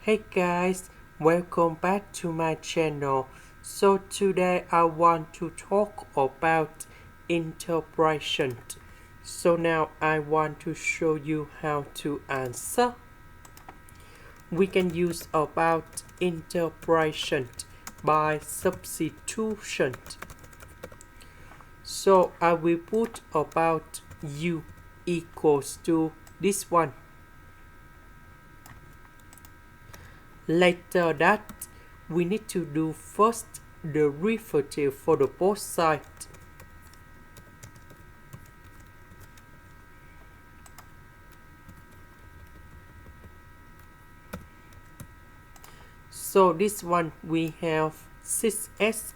Hey guys, welcome back to my channel. So today I want to talk about interpretation. So now I want to show you how to answer. We can use about interpretation by substitution. So I will put about u equals to this one. Later that, we need to do first the derivative for the both sides. So this one we have 6x.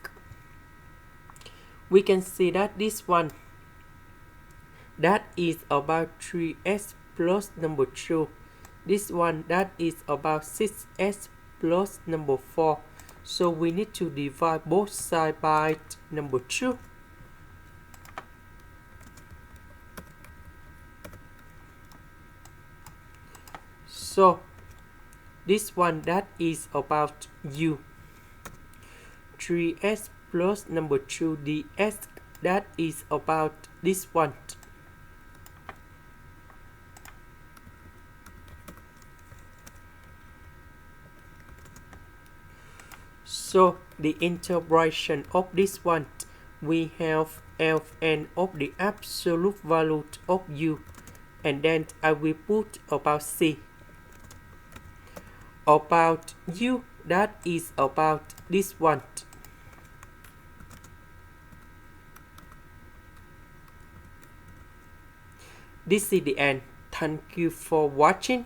We can see that this one, that is about 3x plus number 2. This one, that is about 6x plus number 4. So we need to divide both sides by number 2. So this one, that is about u. 3x plus number 2 dx, that is about this one. So the integration of this one, we have Ln of the absolute value of u, and then I will put about c. About u, that is about this one. This is the end. Thank you for watching.